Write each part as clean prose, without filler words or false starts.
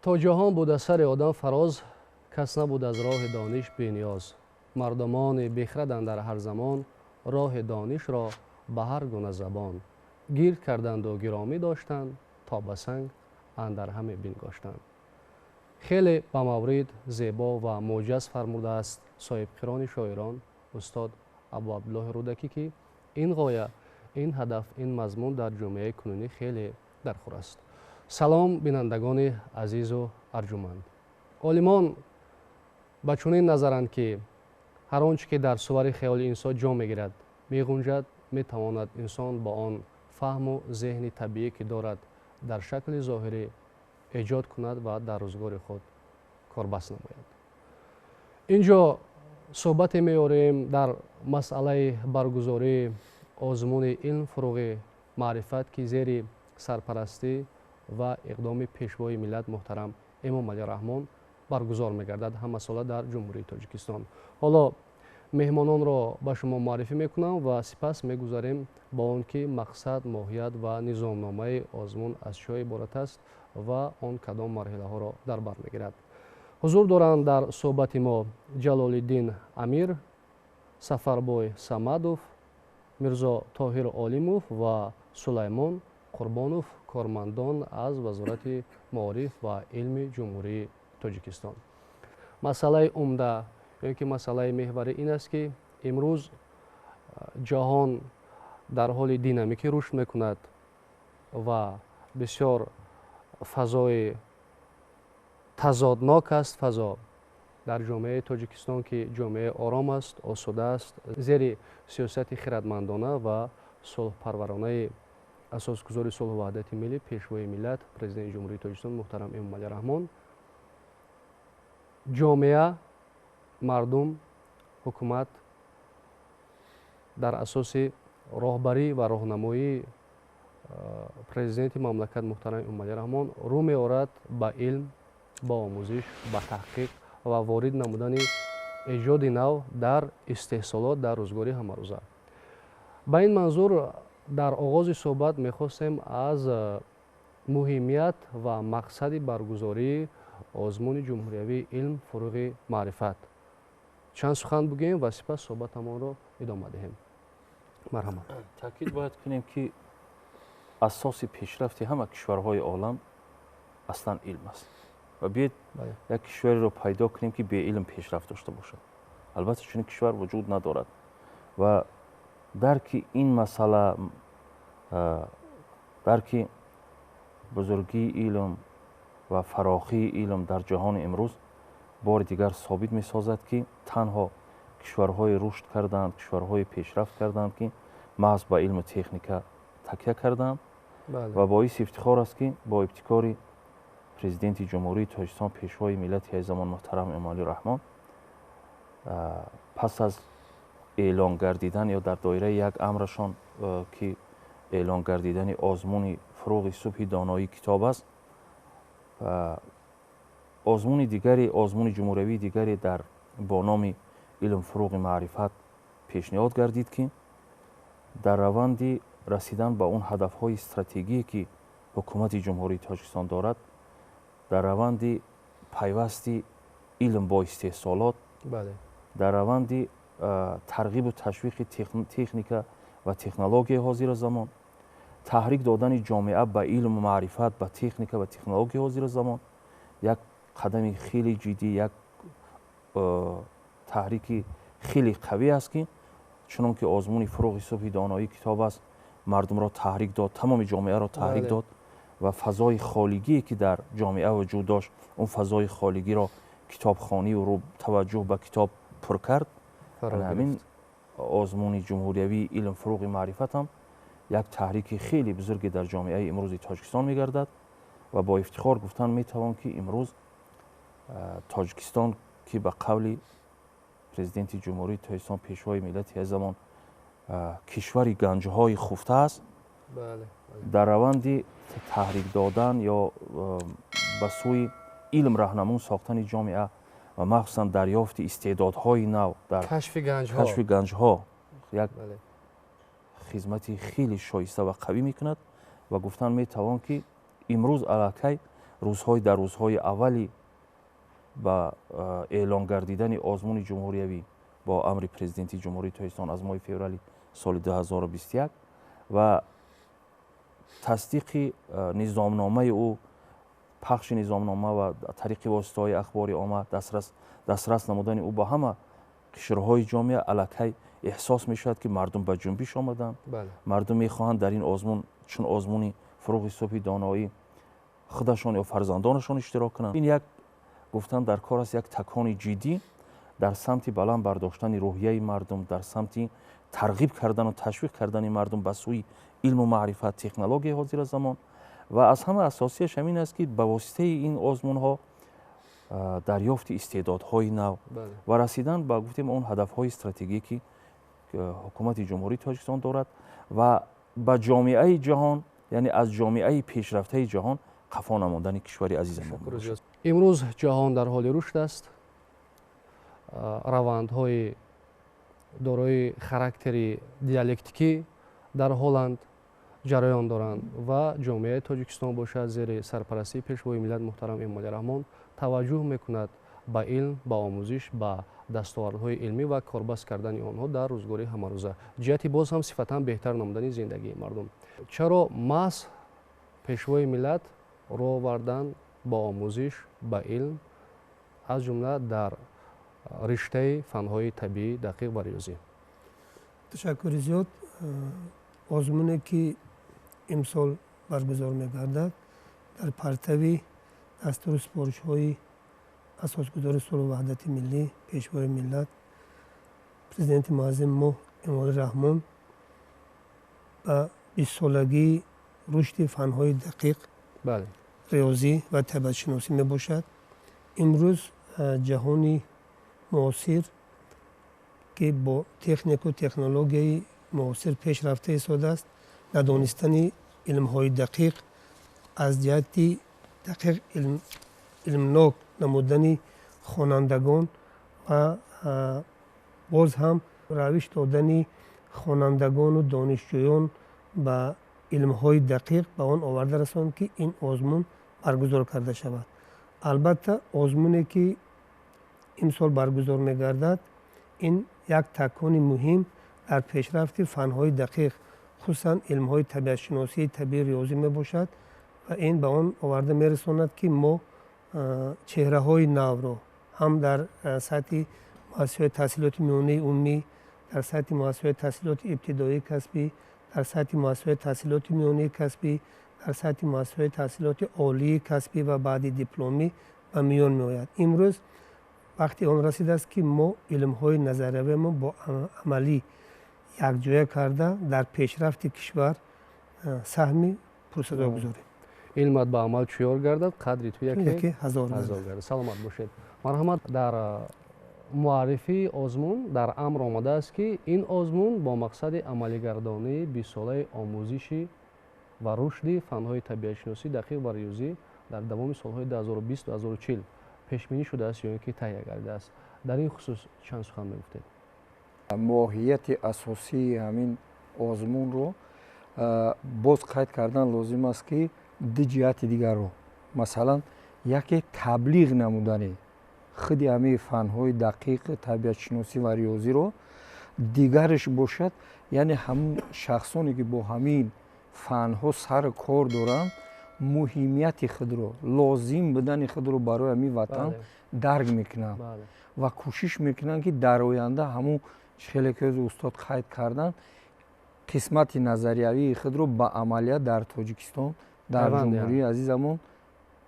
تا جهان بود از سر آدم فراز، کس نبود از راه دانش بی‌نیاز. مردمان بیخردند در هر زمان، راه دانش را به هر گونه زبان. گیر کردند و گرامی داشتند، تا به سنگ اندر همه بنگاشتند. خیلی به مورد زیبا و موجز فرموده است صاحب قران شاعران استاد ابو عبدالله رودکی که این غایه، این هدف، این مضمون در جامعه کنونی خیلی در خور است. سلام بینندگان عزیز و ارجمند. عالمان به چنین نظرند که هر آنچه که در صور خیال انسان جا میگیرد میگنجد، میتواند انسان با آن فهم و ذهن طبیعی که دارد در شکل ظاهری ایجاد کند و در روزگار خود کاربست نماید. اینجا صحبت می‌آوریم در مسئله برگزاری آزمون علم فروغ معرفت که زیر سرپرستی و اقدام پیشوای ملت محترم امام علی رحمان برگزار می‌گردد همه ساله در جمهوری تاجیکستان. حالا مهمانان را به شما معرفی می‌کنم و سپس می‌گذاریم با آنکه مقصد، ماهیت و نظامنامه آزمون از چه عبارت است و آن کدام مرحله ها را در بر می‌گیرد. حضور دارند در صحبت ما جلال‌الدین امیر، سفربای صمدов، میرزا طاهر عالمов و سلیمان قربانов، کارمندان از وزارت معارف و علم جمهوری تاجیکستان. مسئله عمده یا که مسئله محوری این است که امروز جهان در حال دینامیکی رشد میکند و بسیار فضای تضادناک است. فضا در جامعه تاجیکستان که جامعه آرام است، آسوده است، زیر سیاست خردمندانه و صلح پرورانه اساسگزار صلح و وحدت ملی پیشوای ملت پرزیدنت جمهوری تاجیکستان محترم امام علی رحمان، جامعه، مردم، حکومت در اساس راهبری و راهنمایی پرزیدنت مملکت محترم امام علی رحمان رو می‌آورد به علم، با آموزش، به تحقیق و وارد نمودن ایجاد نو در استحصالات در روزگاری همروزه. با این منظور در آغاز صحبت می‌خواستیم از مهمیت و مقصد برگزاری آزمون جمهوری علم فروغ معرفت چند سخن بگوییم و سپس صحبتمان را ادامه دهیم. مرحبا. تاکید باید کنیم که اساس پیشرفت همه کشورهای عالم اصلا علم است و بیاید یک کشوری را پیدا کنیم که به علم پیشرفت داشته باشد. البته چنین کشور وجود ندارد و درک این مسئله، درک بزرگی علم و فراخی علم در جهان امروز بار دیگر ثابت می سازد که تنها کشورهای رشد کردند، کشورهای پیشرفت کردند که محض به علم و تکنیک تکیه کردند و باعث افتخار است که با ابتکار پرزیدنت جمهوری تاجیکستان پیشوای ملت زمان محترم امام علی رحمان پس از اعلان گردیدن یا در دایره یک امرشان که اعلان گردیدن آزمون فروغ صبح دانایی کتاب است، آزمون دیگری، آزمون جمهوری دیگری در با نام علم فروغ معرفت پیشنهاد گردید که در روند رسیدن به اون هدف‌های استراتژیکی که حکومت جمهوری تاجیکستان دارد، در روند پیوست علم با استحصالات، در روند ترغیب و تشویق تکنیک و تکنولوژی حاضر زمان، تحریک دادن جامعه به علم و معرفت، به تکنیک و تکنولوژی حاضر زمان، یک قدم خیلی جدی، یک تحریک خیلی قوی است که چون که آزمون فروغ صبح دانایی کتاب است، مردم را تحریک داد، تمام جامعه را تحریک داد و فضای خالگی که در جامعه وجود داشت، اون فضای خالگی را کتابخوانی و رو توجه به کتاب پر کرد. همین آزمون جمهوری علم فروغ معرفت هم یک تحریک خیلی بزرگی در جامعه امروز تاجیکستان می‌گردد و با افتخار گفتن می‌توان که امروز تاجیکستان که به قول پرزیدنت جمهوری تاجیکستان پیشوای ملت زمان کشوری گنج‌های خفته است، در روند تحریک دادن یا به سوی علم راهنمون ساختن جامعه و مخصوصا دریافت استعدادهای نو در کشف گنج‌ها یک خدمتی خیلی شایسته و قوی میکند و گفتن میتوان که امروز علاکه روزهای در روزهای اولی با اعلان گردیدن آزمون جمهوریوی با امر پرزیدنتی جمهوری تاجیکستان از ماه فوریه سال 2021 و تصدیق نظامنامه او، پخش نظامنامه و طریق واسطه‌های اخباری آمد دسترس نمودن او با همه قشرهای جامعه علاکه احساس میشد که مردم به جنبش آمدند. مردم میخواهند در این آزمون چون آزمونی فروغ صبح دانایی خودشان یا فرزندانشان اشتراک کنند. این یک گفتن در کار است، یک تکان جدی در سمت بلند برداشتن روحیه مردم، در سمت ترغیب کردن و تشویق کردن مردم به سوی علم و معرفت، تکنولوژی حاضر زمان و از همه اساسیش همین است که به واسطه این آزمون ها دریافت استعدادهای نو و رسیدن به گفتیم اون هدفهای استراتژیکی که حکومت جمهوری تاجیکستان دارد و به جامعه جهان، یعنی از جامعه پیشرفته جهان قفا نماندن کشور عزیز ما. امروز جهان در حال رشد است. روندهای دارای خاراکتری دیالکتیکی در حالند جریان دارند و جامعه تاجیکستان باشد زیر سرپرستی پیشوای ملت محترم امامعلی رحمان توجه میکند به علم، به آموزش، به دستاوردهای علمی و کاربست کردن آنها در روزگاری همروزه. جهتی باز هم صفتا بهتر نمودن زندگی مردم. چرا محض پیشوای ملت راه آوردن با آموزش، با علم، از جمله در رشته فنهای طبیعی دقیق و ریاضی؟ تشکر زیاد. آزمونی که امسال برگزار می‌گردد در پرتوی دستور سپارش‌های اساسگذار صلح و وحدت ملی پیشوای ملت پرزیدنت معظم ما امامعلی رحمان و 20 سالگی رشد فنهای دقیق ریاضی و طبیعت شناسی میباشد. امروز جهانی معاصر که با تکنیک و تکنولوژی معاصر پیشرفته ایستاده است، ندانستن علم‌های دقیق از جهت دقیق علمناک نمودن خوانندگان و باز هم روش دادن خوانندگان و دانشجویان به علم‌های دقیق به آن آورده رساند که این آزمون برگزار کرده شود. البته آزمونی که امسال برگزار می‌گردد این یک تکان مهم در پیشرفت فنهای دقیق خصوصا علم‌های طبیعت شناسی طبیعی ریاضی میباشد و این به آن آورده میرساند که ما چهره‌های نو را هم در سطح مؤسسات تحصیلات میانه عمومی، در سطح مؤسسات تحصیلات ابتدایی کسبی، در سطح مؤسسات تحصیلات میانه کسبی، در سطح مؤسسات تحصیلات عالی کسبی و بعد دیپلمی به میان میآید. امروز وقتی آن رسیده است که ما علم‌های نظریه ما با عملی یکجا کرده در پیشرفت کشور سهم پرصدا گذاریم. علمت به عمل چیار گردد قدری تو یکی هزار گردد. سلامت باشید. مرحمت. در معرفی آزمون در امر آمده است که این آزمون با مقصد عملی گردانی 20 ساله آموزشی و رشد فنهای طبیعت شناسی دقیق و ریاضی در دوام سالهای 2020 و 2040 پیش بینی شده است یا اینکه تهیه گردیده است. در این خصوص چند سخن میگفتید؟ ماهیت اساسی همین آزمون رو باز قید کردن لازم است که دو جهت دیگر رو، مثلا یکی تبلیغ نمودن خود همین فنهای دقیق طبیعت شناسی و ریاضی رو، دیگرش باشد یعنی همون شخصانی که با همین فنها سر کار دارن مهمیت خود رو، لازم بدن خود رو برای همین وطن درک میکنن و کوشش میکنن که در آینده همون خیلی که از استاد قید کردن قسمت نظریوی خود رو به عملیات در تاجیکستان در جمهوری عزیزمون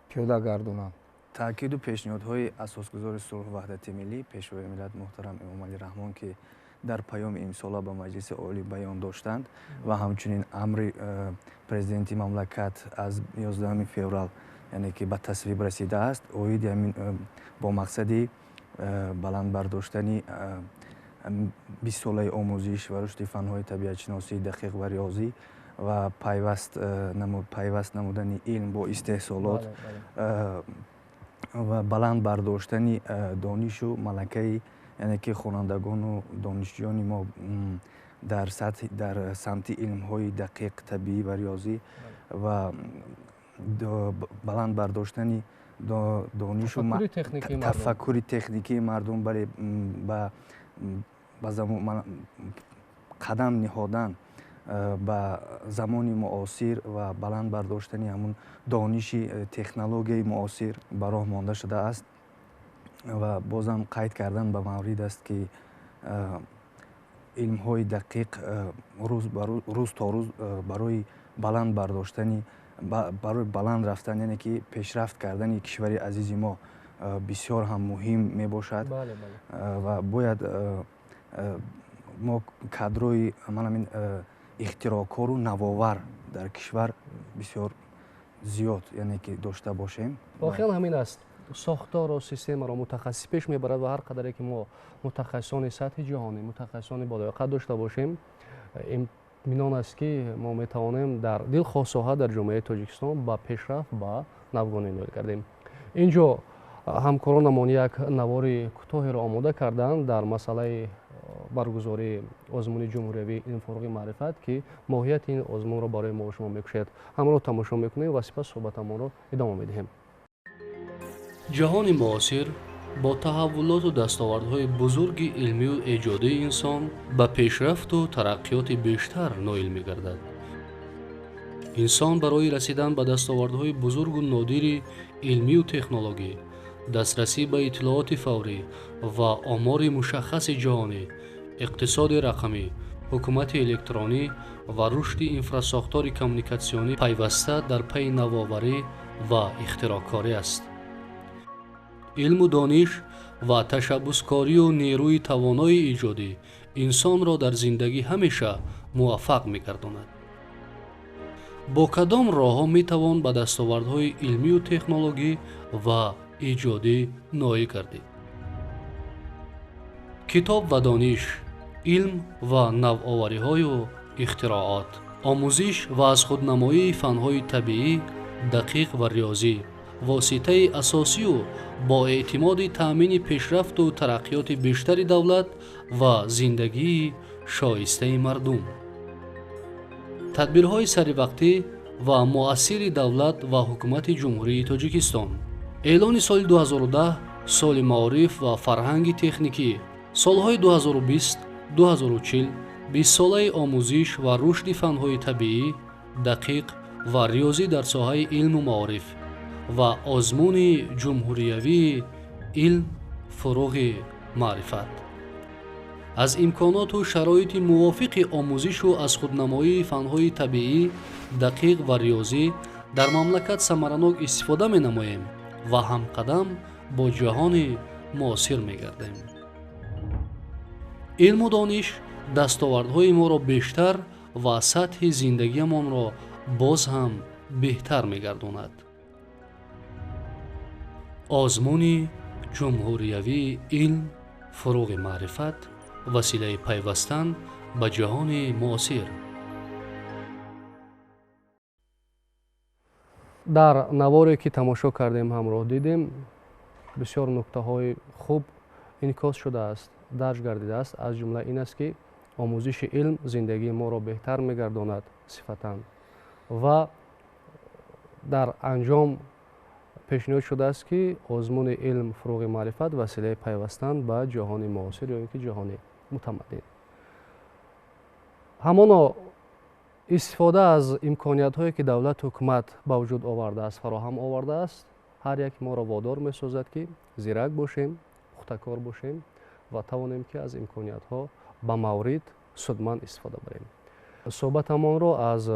پیاده گردونند. تاکید و پیشنهادهای اساسگذار صلح و وحدت ملی پیشوای ملت محترم امامعلی رحمان که در پیام امسال به مجلس عالی بیان داشتند و همچنین امر پرزیدنت مملکت از 11 فوریه یعنی که به تصویب رسیده است، اوید با مقصد بلند برداشتن 20 ساله آموزش و رشد فنهای طبیعت شناسی دقیق و ریاضی و پیوست نمودن علم با استحصالات و بلند برداشتن دانش و ملکه یعنی که خوانندگان و دانشجویان ما дар самти илмҳои дақиқ табиӣ ва риёзӣ ва баланд бардоштани донишу тафаккури техникии мардум ба қадам ниҳодан ба замони муосир ва баланд бардоштани ҳамун дониши технологияи муосир ба роҳ монда шудааст. ва бозам қайд кардан ба маврид аст ки илмҳои дақиқ рӯз то рӯз барои баланд бардоштани барои баланд рафтан, яъне ки пешрафт кардани кишвари азизи мо бисёр ҳам муҳим мебошад. ва бояд мо кадрои ҳамин ихтироокору навовар дар кишвар бисёр зиёд яъне ки дошта бошем. واقعا همین است. ساختار و سیستم را متخصص پیش میبرد و هر قدری که ما متخصصان سطح جهانی، متخصصان بالای قد داشته باشیم، اطمینان است که ما میتوانیم در دلخواه ساحه در جامعه تاجیکستان با پیشرفت با ناوگانی نائل کردیم. اینجا همکارانمان یک نوار کوتاهی را آماده کردند در مسئله برگزاری آزمون جمهوریوی علم فروغ معرفت که ماهیت این آزمون را برای ما و شما میکشد. همراه تماشا میکنیم و سپس صحبتمان را ادامه میدهیم. جهان معاصر با تحولات و دستاوردهای بزرگ علمی و ایجادی انسان به پیشرفت و ترقیات بیشتر نائل می‌گردد. انسان برای رسیدن به دستاوردهای بزرگ و نادر علمی و تکنولوژی، دسترسی به اطلاعات فوری و آمار مشخص جهانی، اقتصاد رقمی، حکومت الکترونی و رشد انفراساختار کمیونیکاسیونی پیوسته در پی نوآوری و اختراعکاری است. علم و دانش و تشبثکاری و نیروی توانای ایجادی انسان را در زندگی همیشه موفق می‌گرداند. با کدام راه‌ها می‌توان به دستاوردهای علمی و تکنولوژی و ایجادی نائل گردید؟ کتاب و دانش، علم و نوآوری‌های و اختراعات، آموزش و از خودنمایی فن‌های طبیعی، دقیق و ریاضی واسطه اساسی و با اعتماد تأمین پیشرفت و ترقیات بیشتر دولت و زندگی شایسته مردم. تدبیرهای سریوقتی و مؤثر دولت و حکومت جمهوری تاجیکستان. اعلان سال 2010 سال معارف و فرهنگ تکنیکی. سالهای 2020 2040 20 ساله آموزش و رشد فن‌های طبیعی، دقیق و ریاضی در ساحه علم و معارف و آزمون جمهوریوی علم فروغ معرفت. از امکانات و شرایط موافق آموزش و از خودنمایی فن‌های طبیعی، دقیق و ریاضی در مملکت ثمرناک استفاده می‌نماییم و همقدم با جهان معاصر می‌گردیم. علم و دانش دستاوردهای ما را بیشتر و سطح زندگیمان را باز هم بهتر می‌گرداند. آزمون جمهوریوی علم فروغ معرفت وسیله پیوستن به جهان معاصر. در نواری که تماشا کردیم همراه دیدیم بسیار نکته‌های خوب انعکاس شده است، درج گردیده است. از جمله این است که آموزش علم زندگی ما را بهتر می‌گرداند صفتاً و در انجام پیشنهاد شده است که آزمون علم فروغ معرفت وسیله پیوستن به جهان معاصر یا اینکه جهان متمدن. همانا استفاده از امکانیت‌هایی که دولت و حکومت به وجود آورده است، فراهم آورده است، هر یک ما را وادار می‌سازد که زیرک باشیم، پخته‌کار باشیم و توانیم که از امکانیت‌ها به مورد سودمند استفاده بریم. صحبتمان را از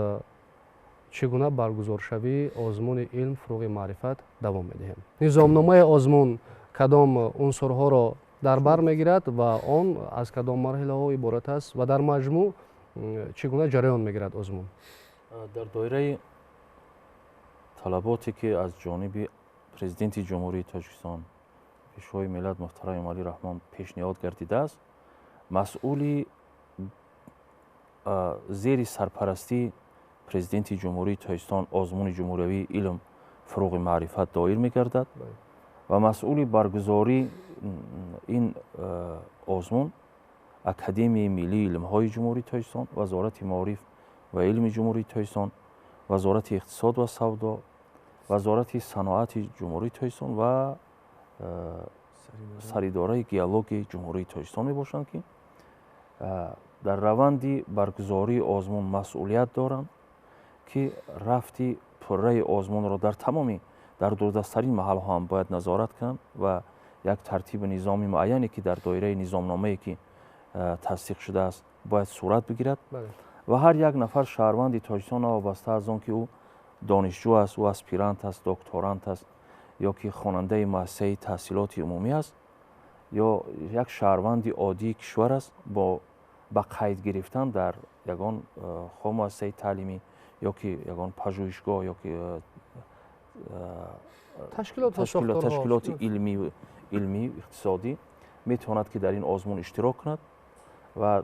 چگونه برگزار شوی آزمون علم فروغ معرفت دوام می‌دهیم. نظامنامه آزمون کدام عنصرها را در بر می‌گیرد و آن از کدام مرحله‌ها عبارت است و در مجموع چگونه جریان می‌گیرد آزمون؟ در دایره طلباتی که از جانب پرزیدنت جمهوری تاجیکستان پیشوای ملت محترم علی رحمان پیشنهاد گردیده است، مسئولی زیر سرپرستی پرزیدنت جمهوری تاجیکستان آزمون جمهوریوی علم فروغ معرفت دایر می‌گردد و مسئول برگزاری این آزمون академияи миллии илмҳои ҷумҳурии тоҷикистон, вазорати маориф ва илми ҷумҳурии тоҷикистон, вазорати иқтисод ва савдо, вазорати саноати ҷумҳурии тоҷикистон ва саридораи геологияи ҷумҳурии тоҷикистон мебошанд, ки дар раванди баргузории озмун масъулият доранд, ки рафти пурраи озмунро дар дурдастарин маҳалҳо ҳам бояд назорат кунанд ва як тартиби низоми муайяне ки дар доираи низомномае ки тасдиқ шудааст бояд сурат бигирад ва ҳар як нафар шаҳрванди тоҷикистон навобаста аз он ки ӯ донишҷӯ аст, ӯ аспирант аст, докторант аст ё ки хонандаи муассисаи таҳсилоти умумӣ аст ё як шаҳрванди оддии кишвар аст, ба қайд гирифтан дар ягон хо муассисаи таълимӣ ё ки ягон пажӯҳишгоҳ ё ки ташкилоти илмӣ иқтисодӣ метавонад ки дар ин озмун иштирок кунад ва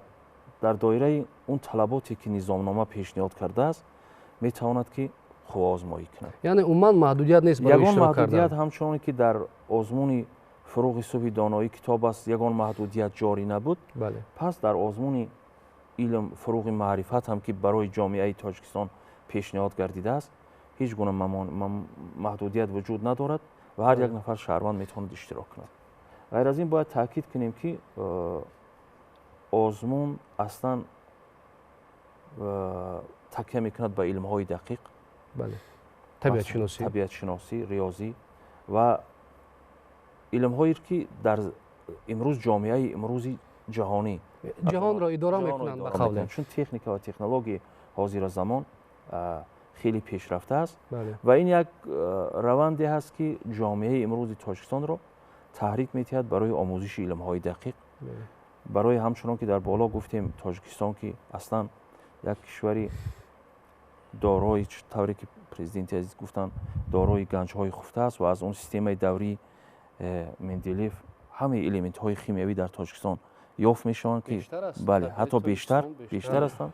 дар доираи он талаботе ки низомнома пешниҳод кардааст метавонад ки хубозмоӣ кунад. яъне умуман маҳдудият нест барои иштирок кардан. ягон маҳдудият ҳамчуноне ки дар озмуни фуруғи субҳи доноӣ китоб аст ягон маҳдудият ҷорӣ набуд, пас дар озмуни илм фуруғи маърифат ҳам ки барои ҷомеаи тоҷикистон пешниҳод гардидааст ҳеҷ гуна маҳдудият вуҷуд надорад ва ҳар як нафар шаҳрванд метавонад иштирок кунад. ғайр аз ин бояд таъкид кунем ки озмун аслан такя мекунад ба илмҳои дақиқ, табиатшиносӣ, риёзӣ ва илмҳое ки дар имрӯз ҷомеаи имрӯзи ҷаҳонӣ ҷаҳонро идора мекунанд ба қавле. чун техника ва технологияи ҳозиразамон хеле пешрафтааст ва ин як раванде ҳаст ки ҷомеаи имрӯзи тоҷикистонро таҳрик метиҳад барои омӯзиши илмҳои дақиқ, барои ҳамчунон ки дар боло гуфтем тоҷикистон ки аслан як кишвари дорои тавре ки президенти азиз гуфтанд дорои ганҷҳои хуфта аст ва аз он системаи даврии менделеев ҳамаи элементҳои химиявӣ дар тоҷикистон ёфт мешаванд ки бале ҳатто бештар ҳастанд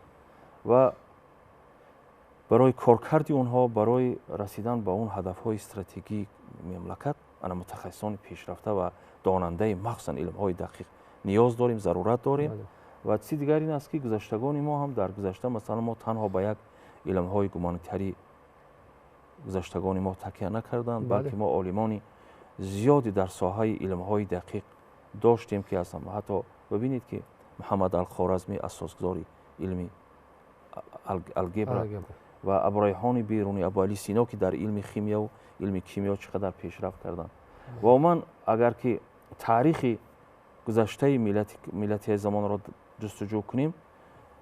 ва барои коркарди онҳо барои расидан ба он ҳадафҳои стратегии мамлакат ана мутахассисони пешрафта ва донандаи махсусан илмҳои дақиқ ниёз дорем, зарурат дорем ва чизи дигар ин аст ки гузаштагони мо ҳам дар гузашта масалан мо танҳо ба як илмҳои гуманитарӣ гузаштагони мо такя накарданд, балки мо олимони зиёде дар соҳаи илмҳои дақиқ доштем ки ҳатто бибинед ки муҳаммад алхоразмӣ асосгузори илми алгебра ва абурайҳони берунӣ, абуалӣ сино ки дар илми химияву илми кимиё чӣ қадар пешрафт карданд. ва умуман агар ки таърихи гузаштаи миллати замонро ҷустуҷӯ кунем,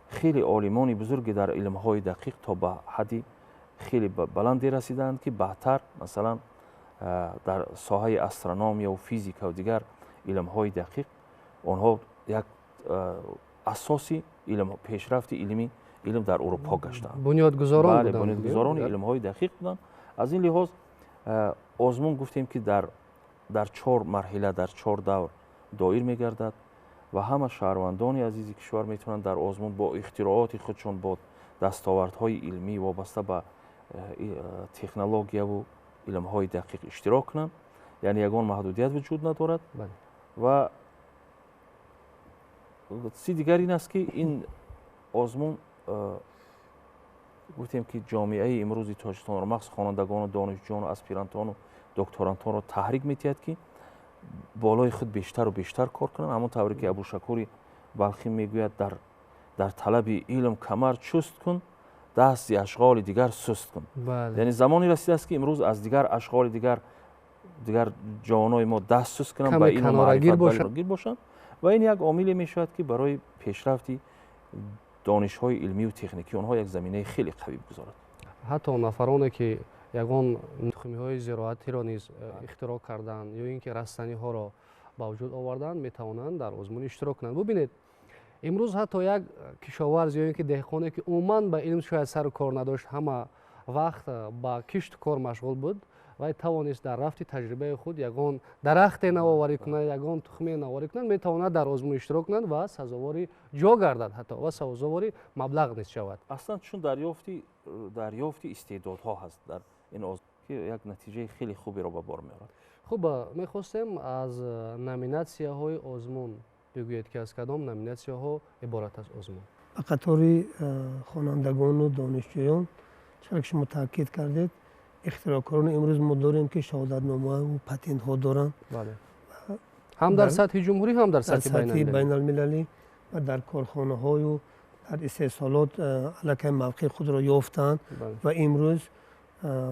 хеле олимони бузурге дар илмҳои дақиқ то ба ҳадди хеле баланде расиданд ки баъдтар масалан дар соҳаи астрономия ва физика ва дигар илмҳои дақиқ онҳо як асоси пешрафти илм дар урупо гаштанд. бунёдгузорони илмҳои дақиқ буданд. аз ин лиҳоз озмун гуфтем ки дар 4 марҳила дар 4 давр доир мегардад ва ҳама шаҳрвандони азизи кишвар метавонанд дар озмун бо ихтироати худшон бо дастовардҳои илмӣ вобаста ба технологияву илмҳои дақиқ иштирок кунанд, яъне ягон маҳдудият вуҷуд надорад ва чизи дигар ин аст ки ин озмун гуфтем ки ҷомеаи имрӯзи тоҷикистонро махсус хонандагону донишҷӯёну аспирантону докторантонро таҳрик метиҳад ки болои худ бештару бештар кор кунанд. ҳамон тавре ки абушакури балхӣ мегӯяд дар талаби илм камар чуст кун, дасти ашғоли дигар суст кун. яъне замоне расидааст ки имрӯз аз дигар ашғоли дигар ҷавонои мо даст суст кунанд ба илму маърифат гир бошанд ва ин як омиле мешавад ки барои пешрафти донишҳои илмию техникӣ онҳо як заминаи хеле қавӣ гузорад. ҳатто нафароне ки ягон тухмиҳои зироатиро низ ихтироъ карданд ё ин ки растаниҳоро ба вуҷуд оварданд метавонанд дар озмун иштирок кунанд. бубинед имрӯз ҳатто як кишоварз ё ин ки деҳқоне ки умуман ба илм шояд сару кор надошт, ҳама вақт ба кишту кор машғул буд, вай тавонист дар рафти таҷрибаи худ ягон дарахте навоварӣ кунад, ягон тухме навоварӣ кунад, метавонад дар озмун иштирок кунад ва сазовори ҷо гардад ҳатто ва сазовори маблағ низ шавад. аслан чун дарёфти истеъдодҳо ҳаст дар ин озмун ки як натиҷаи хеле хуберо ба бор меорад. хуб, мехостем аз номинатсияҳои озмун بگویید که از کدام نامیناسیاها عبارت است آزمون؟ به قطار خوانندگان و دانشجویان چرا که شما تاکید کردید اختراعکاران امروز ما داریم که شهادتنامه و پتنت ها دارند بله. هم در سطح جمهوری هم در سطح بین المللی و در کارخانه های و در استحصالات علاقه موقع خود را یافتند و امروز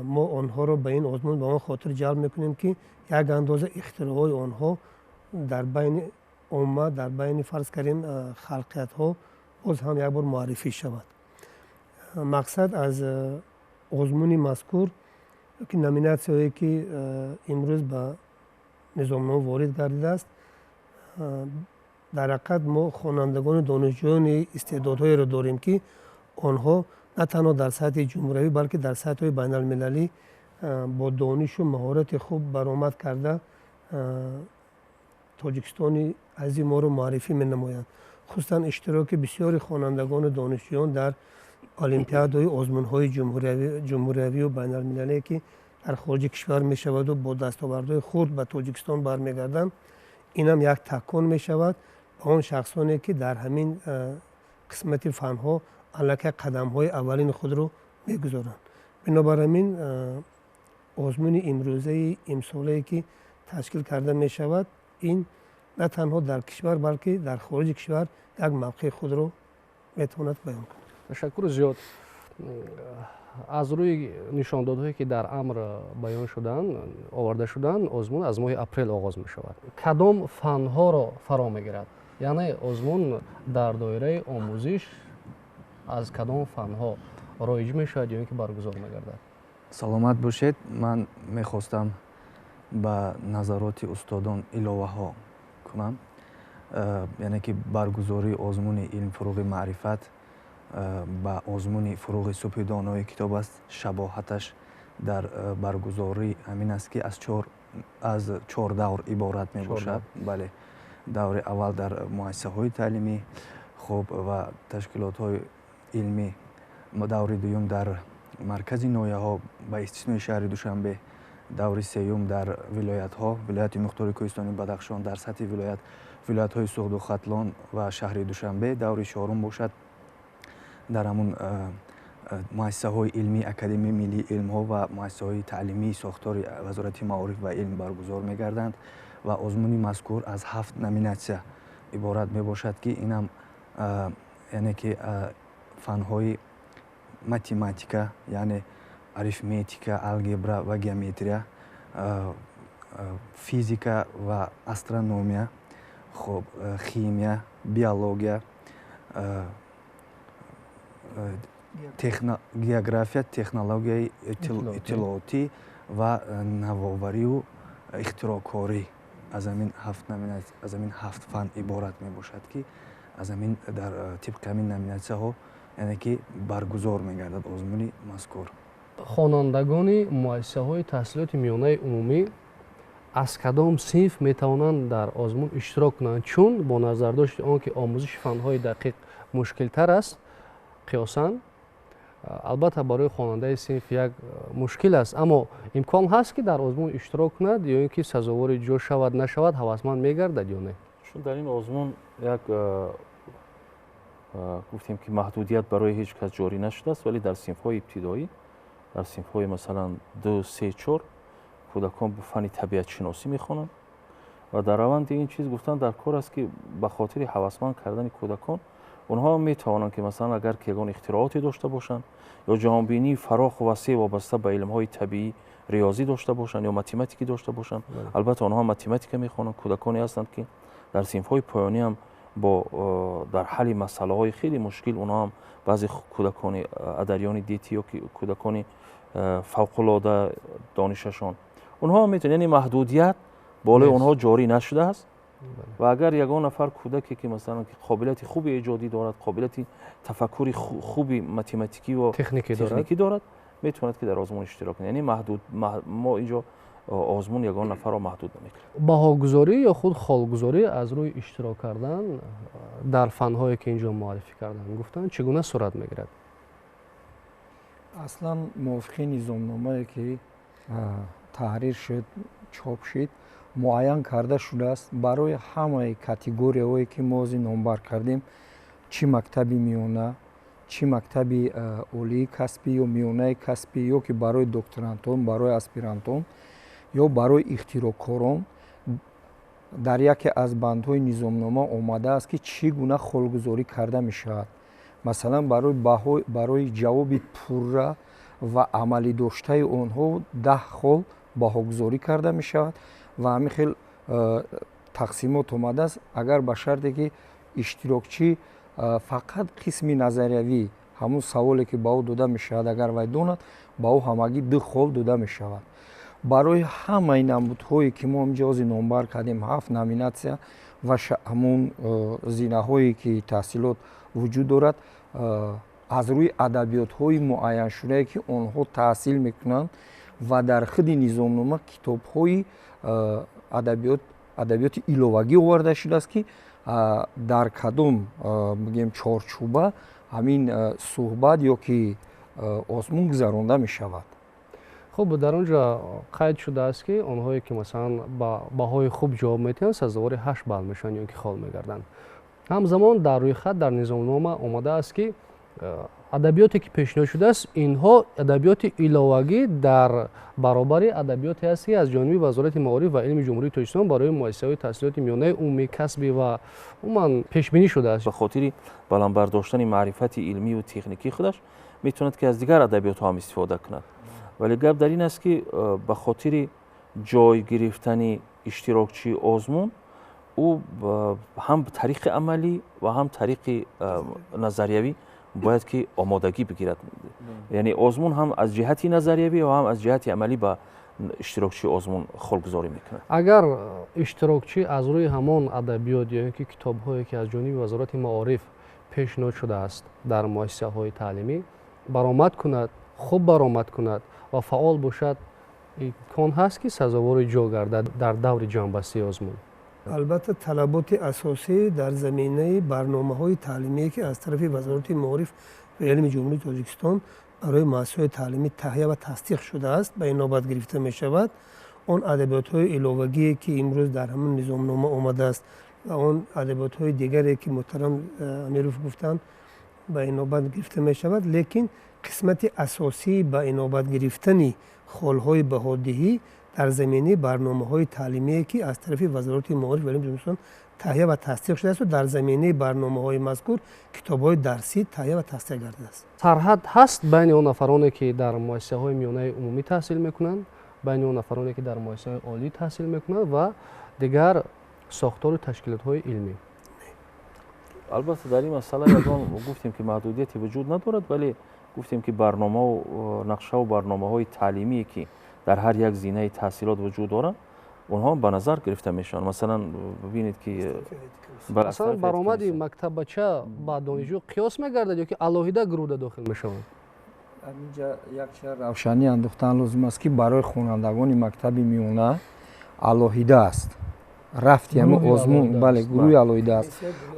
ما آنها را به این آزمون به آن خاطر جلب میکنیم که یک اندازه اختراعات آنها در بین امت در بین فرض کردیم خلقیت ها باز هم یک بار معرفی شود. مقصد از آزمون مذکور که نامیناسی‌هایی که امروز به نظامنامه وارد گردیده است، در حقیقت ما خوانندگان و دانشجویان استعدادهایی را داریم که آنها نه تنها در سطح جمهوری بلکه در سطح بین المللی با دانش و مهارت خوب برآمد کرده تاجیکستان عزیز ما را معرفی می نمایند. خصوصا اشتراک بسیاری خوانندگان و دانشجویان در المپیادهای آزمون‌های جمهوری و بین المللی که در خارج کشور می شود و با دستاوردهای خود به تاجیکستان برمیگردند، این هم یک تکان می شود به آن شخصانی که در همین قسمت فنها علاقه قدم‌های اولین خود رو می‌گذارند. بنابراین آزمون امروزه امساله که تشکیل کرده می شود این نه تنها در کشور بلکه در خارج کشور یک موقع خود رو میتواند بیان کند. تشکر زیاد. از روی نشاندادهایی که در امر بیان شدن آورده شدن آزمون از ماه اپریل آغاز می شود. کدام فنها را فرا میگیرد؟ یعنی آزمون در دایره آموزش از کدام فنها رایج می شود یا اینکه برگزار میگردد؟ саломат бошед. ман мехостам ба назароти устодон иловаҳо кунам. яъне ки баргузории озмуни илмфуруғи маърифат ба озмуни фуруғи субҳи донои китоб аст. шабоҳаташ дар баргузорӣ ҳамин аст ки аз чор давр иборат мебошад. бале, даври аввал дар муассисаҳои таълимӣ хуб ва ташкилотҳои илмӣ, даври дуюм дар маркази ноҳияҳо ба истиснои шаҳри Душанбе, даври сеюм дар вилоятҳо, вилояти Мухтори Кӯҳистони Бадахшон, дар сатҳи вилоятҳои Суғду Хатлон ва шаҳри Душанбе, даври чорум бошад дар ҳамун муассисаҳои илмӣ, академияи миллии илмҳо ва муассисаҳои таълимии сохтори вазорати маориф ва илм баргузор мегарданд ва озмуни мазкур аз 7 номинатсия иборат мебошад ки инам яъне ки фанҳои математика, яъне арифметика, алгебра ва геометрия, физика ва астрономия, хуб, химия, биология, география, технологияи иттилоотӣ ва навоварию ихтироъкорӣ аз ҳамин 7 фан иборат мебошад ки аз ҳамин дар тибқи ҳамин номинатсияҳо яъне ки баргузор мегардад озмуни мазкур. хонандагони муассисаҳои таҳсилоти миёнаи умумӣ аз кадом синф метавонанд дар озмун иштирок кунанд? чун бо назардошти он ки омӯзиши фанҳои дақиқ мушкилтар аст қиёсан, албатта барои хонандаи синф як мушкил аст, аммо имкон ҳаст ки дар озмун иштирок кунад ё ин ки сазовори ҷо шавад нашавад ҳавасманд мегардад ё не? чун дар ин озмун як гуфтем ки маҳдудият барои ҳеҷ кас ҷорӣ нашудааст, вале дар синфҳои ибтидоӣ, дар синфҳои масалан 2, 3, 4 кӯдакон бо фани табиатшиносӣ мехонанд ва дар раванди ин чиз гуфтан дар кор аст ки ба хотири ҳавасманд кардани кӯдакон онҳо метавонанд ки масалан агар ки ягон ихтирооте дошта бошанд ё ҷаҳонбинии фароху васеъ вобаста ба илмҳои табиӣ, риёзӣ дошта бошанд ё математикӣ дошта бошанд, албатта онҳо математика мехонанд. кӯдаконе ҳастанд ки дар синфҳои поёнӣ ҳам бо дар ҳалли масъалаҳои хеле мушкил онҳо ҳам баъзе кӯдакони адарёни дети ё ки кӯдакони фавқулода донишашон онҳо ҳам метавонанд, яъне маҳдудият болои онҳо ҷорӣ нашудааст ва агар ягон нафар кӯдаке ки масалан қобилияти хуби эҷодӣ дорад, қобилияти тафаккури хуби математикӣ ва техникӣ дорад, метавонад ки дар озмун иштирок кунад. яъне мо инҷо озмун ягон нафарро маҳдуд намекунад. баҳогузорӣ ё худ холгузорӣ аз рӯи иштирок кардан дар фанҳое ки инҷо муаррифӣ кардан гуфтанд чӣ гуна сурат мегирад? аслан мувофиқи низомномае ки таҳрир шуд, чоп шуд, муайян карда шудааст барои ҳамаи категорияҳое ки мо ҳозир номбар кардем, чӣ мактаби миёна, чӣ мактаби олии касбӣ ё миёнаи касбӣ, ё ки барои докторантон, барои аспирантон ё барои ихтироъкорон, дар яке аз бандҳои низомнома омадааст ки чӣ гуна холгузорӣ карда мешавад. Масалан, барои ҷавоби пурра ва амалӣ доштаи онҳо 10 хол баҳогузорӣ карда мешавад ва ҳамин хел тақсимот омадааст. Агар ба шарте ки иштирокчӣ фақат қисми назариявӣ ҳамун саволе ки ба ӯ дода мешавад, агар вай донад, ба ӯ ҳамагӣ 2 хол дода мешавад. барои ҳамаи намудҳое ки мо инҷо ҳозир номбар кардем, 7 номинатсия ва ҳамун зинаҳое ки таҳсилот вуҷуд дорад, аз рӯи адабиётҳои муайяншудае ки онҳо таҳсил мекунанд ва дар худи низомнома китобҳои адабиёти иловагӣ оварда шудааст ки дар кадом бигем чорчӯба ҳамин суҳбат ё ки озмун гузаронда мешавад. хуб, дар он ҷо қайд шудааст ки онҳое ки масалан ба баҳои хуб ҷавоб метиҳанд сазовори 8 балл мешаванд ё ки хол мегарданд. ҳамзамон дар рӯйхат дар низомнома омадааст ки адабиёте ки пешниҳод шудааст, инҳо адабиёти иловагӣ дар баробари адабиёте аст ки аз ҷониби Вазорати маориф ва илми ҷумҳурии Тоҷикистон барои муассисаҳои таҳсилоти миёнаи умумӣ, касбӣ ва умуман пешбинӣ шудааст. ба хотири баландбардоштани маърифати илмиву техникии худаш метавонад ки аз дигар адабиётҳо ҳам истифода кунад. вале гап дар ин аст ки ба хотири ҷой гирифтани иштирокчии озмун ӯ ҳам тариқи амалӣ ва ҳам тариқи назариявӣ бояд ки омодагӣ бигирад. яъне озмун ҳам аз ҷиҳати назариявӣ ва ҳам аз ҷиҳати амалӣ ба иштирокчии озмун холгузорӣ мекунад. агар иштирокчӣ аз рӯи ҳамон адабиёт ё ки китобҳое ки аз ҷониби Вазорати маориф пешниҳод шудааст дар муассисаҳои таълимӣ баромад кунад, хуб баромад кунад ва фаъол бошад, имкон ҳаст ки сазовори ҷо гардад дар даври ҷамъбастии озмун. албатта талаботи асосӣ дар заминаи барномаҳои таълимие ки аз тарафи Вазорати маориф ва илми ҷумҳурии Тоҷикистон барои муассисаҳои таълимӣ таҳия ва тасдиқ шудааст ба инобат гирифта мешавад. он адабиётҳои иловагие ки имрӯз дар ҳамин низомнома омадааст ва он адабиётҳои дигаре ки муҳтарам Амиров гуфтанд ба инобат гирифта мешавад. лекин қисмати асосии ба инобат гирифтани холҳои баҳодиҳӣ дар заминаи барномаҳои таълимие ки аз тарафи Вазорати маориф ва илми ҷумҳурии Тоҷикистон таҳия ва тасдиқ шудааст, дар заминаи барномаҳои мазкур китобҳои дарсӣ таҳия ва тасдиқ гардидааст. сарҳад ҳаст байни он нафароне ки дар муассисаҳои миёнаи умумӣ таҳсил мекунанд, байни он нафароне ки дар муассисаҳои олӣ таҳсил мекунанд ва дигар сохтору ташкилотҳои илмӣ. албатта дар ин масъала ягон гуфтем ки маҳдудияте вуҷуд надорад, вале гуфтем ки барномау нақшаву барномаҳои таълимие ки дар ҳар як зинаи таҳсилот вуҷуд доранд, онҳо ба назар гирифта мешаванд. масалан бибинед ки масалан баромади мактабача ба донишҷӯ қиёс мегардад ё ки алоҳида гурӯҳда дохил мешаванд. аминҷа якча равшанӣ андохтан лозим аст ки барои хонандагони мактаби миёна алоҳида аст. рафти ҳамин озмун, бале, гурӯҳи алоҳида аст.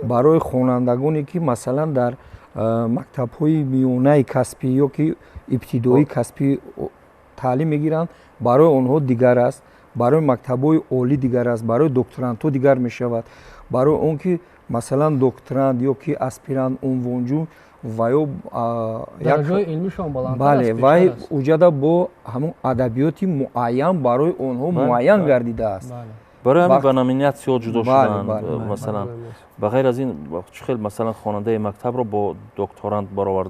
барои хонандагоне ки масалан дар мактабҳои миёнаи касбӣ ё ки ибтидоии касбӣ таълим мегиранд, барои онҳо дигар аст. барои мактабҳои олӣ дигар аст. барои докторантҳо дигар мешавад. барои он ки масалан докторант ё ки аспирант унвонҷӯ ва ё дараҷаи илмишон баландтар бале, вай уҷада бо ҳамун адабиёти муайян барои онҳо муайян гардидааст. барои ҳамин ба номинатсиё ҷудо шуданд. масалан ба ғайр аз ин чӣ хел масалан хонандаи мактабро бо докторант баробар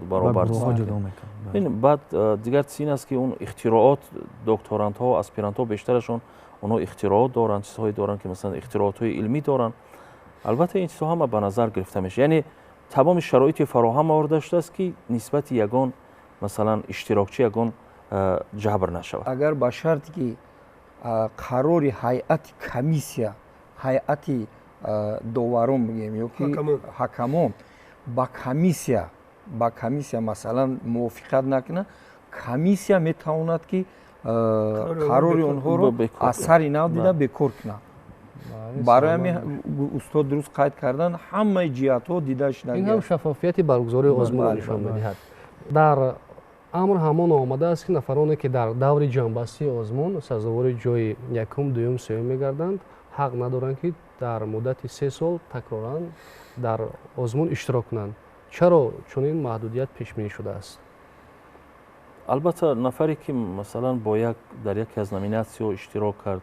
баъд дигар чиз ин аст ки он ихтироот докторантҳо аспирантҳо бештарашон онҳо ихтироот доранд, чизҳое доранд ки масалан ихтироотҳои илмӣ доранд. албатта ин чизҳо ҳама ба назар гирифта мешавад. яъне тамоми шароити фароҳам оварда шудааст ки нисбати ягон масалан иштирокчӣ ягон ҷабр нашавад. агар ба шарти ки қарори ҳайати комиссия, ҳайати доварон бигем ё ки ҳакамон ба комиссия масалан мувофиқат накунад, комиссия метавонад ки қарори онҳоро аз сари нав дида бекор кунад. барои ҳамин устод дуруст қайд кардан ҳамаи ҷиҳатҳо дида шуда. ин ҳам шаффофияти баргузории озмунро нишон медиҳад. дар амр ҳамон омадааст ки нафароне ки дар даври ҷанбастии озмун сазовори ҷои якум дуюм сеюм мегарданд ҳақ надоранд ки дар муддати 3 сол такроран дар озмун иштирок кунанд. чаро чунин маҳдудият пешбинӣ шудааст? албатта нафаре ки масалан дар яке аз номинатсиҳо иштирок кард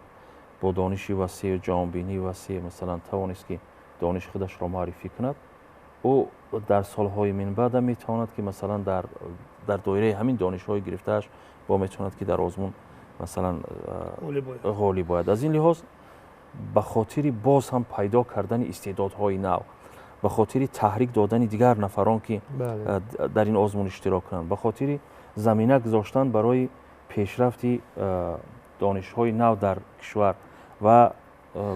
бо дониши васеъ ҷаҳонбинии васеъ масалан тавонист ки дониши худашро маърифӣ кунад, ӯ дар солҳои минбаъда метавонад ки масалан дар доираи ҳамин донишҳои гирифтааш бо метавонад ки дар озмун масалан ғолиб бояд. аз ин лиҳоз ба хотири боз ҳам пайдо кардани истеъдодҳои нав, ба хотири таҳрик додани дигар нафарон ки дар ин озмун иштирок кунанд, ба хотири замина гузоштан барои пешрафти донишҳои нав дар кишвар ва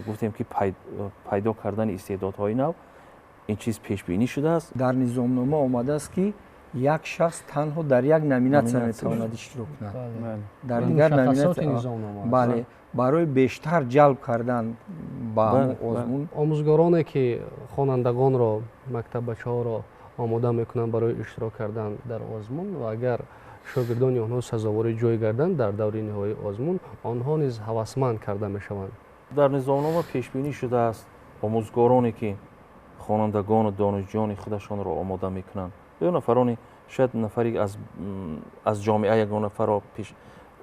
гуфтем ки пайдо кардани истеъдодҳои нав, ин чиз пешбинӣ шудааст. дар низомнома омадааст ки як шахс танҳо дар як номинатсия метавонад иштирок кунад. дар дигар номинатсия барои бештар ҷалб кардан ба озмун омӯзгороне ки хонандагонро мактаббачаҳоро омода мекунанд барои иштирок кардан дар озмун ва агар шогирдони онҳо сазовори ҷой гарданд дар даври ниҳоии озмун, онҳо низ ҳавасманд карда мешаванд. дар низомнома пешбинӣ шудааст омӯзгороне ки хонандагону донишҷӯёни худашонро омода мекунанд ё нафарони шояд нафари аз ҷомеа ягон нафарро